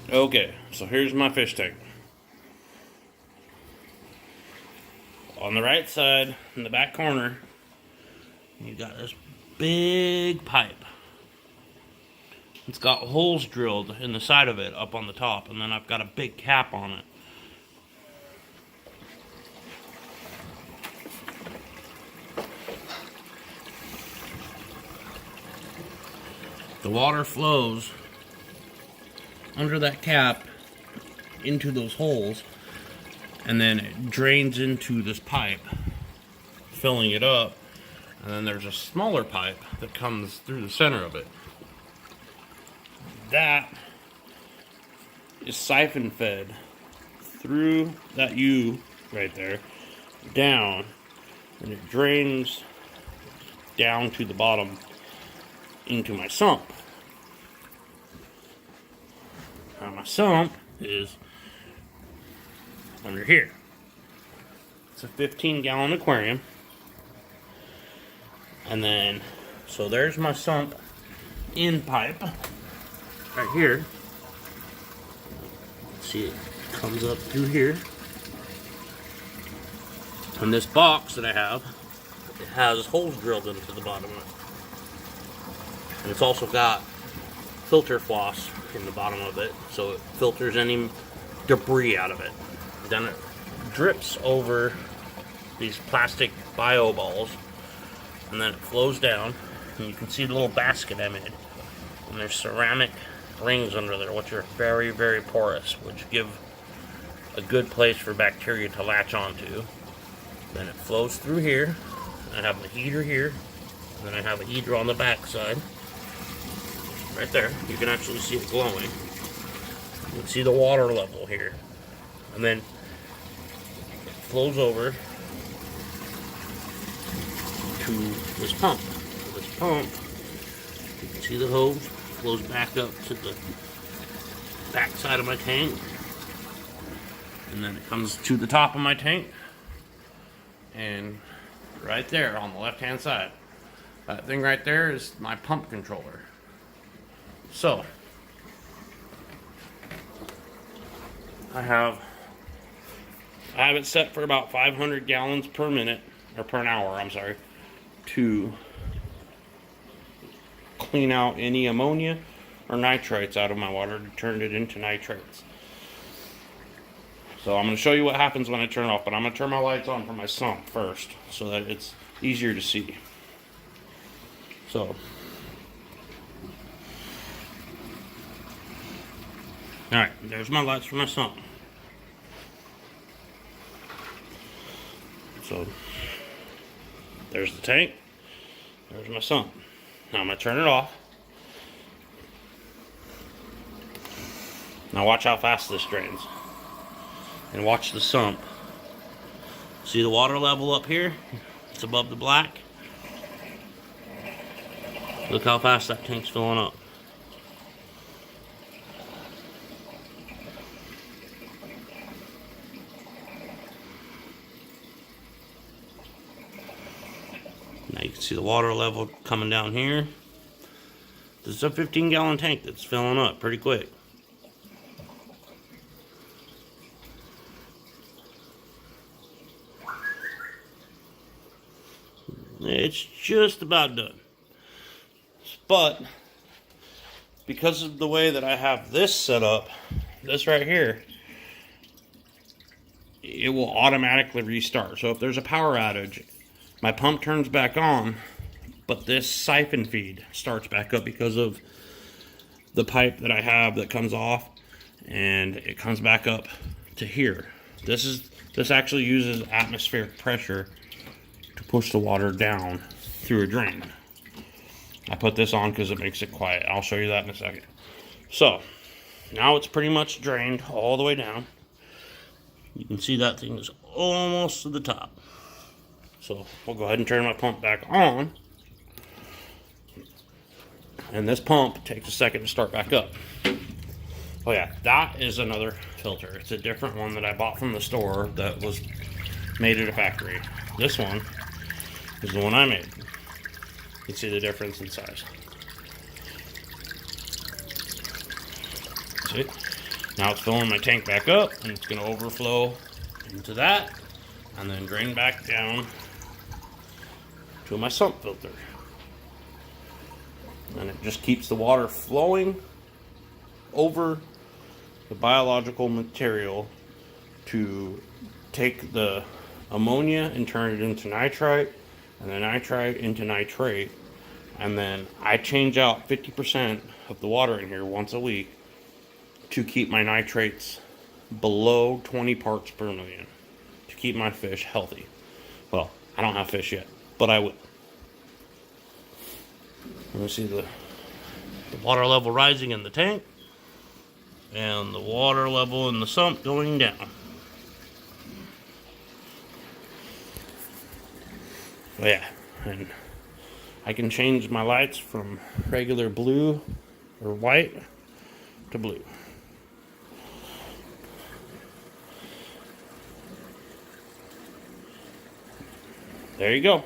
Okay, so here's my fish tank. On the right side, in the back corner, you got this big pipe. It's got holes drilled in the side of it up on the top, and then I've got a big cap on it. The water flows under that cap into those holes, and then it drains into this pipe, filling it up, and then there's a smaller pipe that comes through the center of it. That is siphon fed through that U right there, down, and it drains down to the bottom into my sump. Now my sump is under here. It's a 15-gallon aquarium. And then, so there's my sump in pipe right here. See, it comes up through here. And this box that I have, it has holes drilled into the bottom of it. And it's also got filter floss in the bottom of it, so it filters any debris out of it. Then it drips over these plastic bio balls, and then it flows down, and you can see the little basket I made. And there's ceramic rings under there, which are very, very porous, which give a good place for bacteria to latch onto. Then it flows through here. I have a heater here, and then I have a heater on the back side. Right there, you can actually see it glowing. You can see the water level here. And then it flows over to this pump. So this pump, you can see the hose, flows back up to the back side of my tank. And then it comes to the top of my tank. And right there on the left-hand side, that thing right there is my pump controller. So, I have it set for about 500 gallons per minute, or per hour, I'm sorry, to clean out any ammonia or nitrites out of my water to turn it into nitrates. So I'm going to show you what happens when I turn it off, but I'm going to turn my lights on for my sump first so that it's easier to see. So, alright, there's my lights for my sump. So, there's the tank, there's my sump. Now I'm going to turn it off. Now watch how fast this drains. And watch the sump. See the water level up here? It's above the black. Look how fast that tank's filling up. Now you can see the water level coming down here. This is a 15-gallon tank that's filling up pretty quick. It's just about done. But because of the way that I have this set up, this right here, it will automatically restart. So if there's a power outage, my pump turns back on, but this siphon feed starts back up because of the pipe that I have that comes off, and it comes back up to here. This actually uses atmospheric pressure to push the water down through a drain. I put this on because it makes it quiet. I'll show you that in a second. So, now it's pretty much drained all the way down. You can see that thing is almost to the top. So, we'll go ahead and turn my pump back on. And this pump takes a second to start back up. Oh yeah, that is another filter. It's a different one that I bought from the store that was made at a factory. This one is the one I made. You can see the difference in size. See? Now it's filling my tank back up, and it's going to overflow into that, and then drain back down to my sump filter. And it just keeps the water flowing over the biological material to take the ammonia and turn it into nitrite, and the nitrite into nitrate. And then I change out 50% of the water in here once a week to keep my nitrates below 20 parts per million, to keep my fish healthy. Well, I don't have fish yet, but I will. Let me see the water level rising in the tank and the water level in the sump going down. Oh yeah, and I can change my lights from regular blue or white to blue. There you go.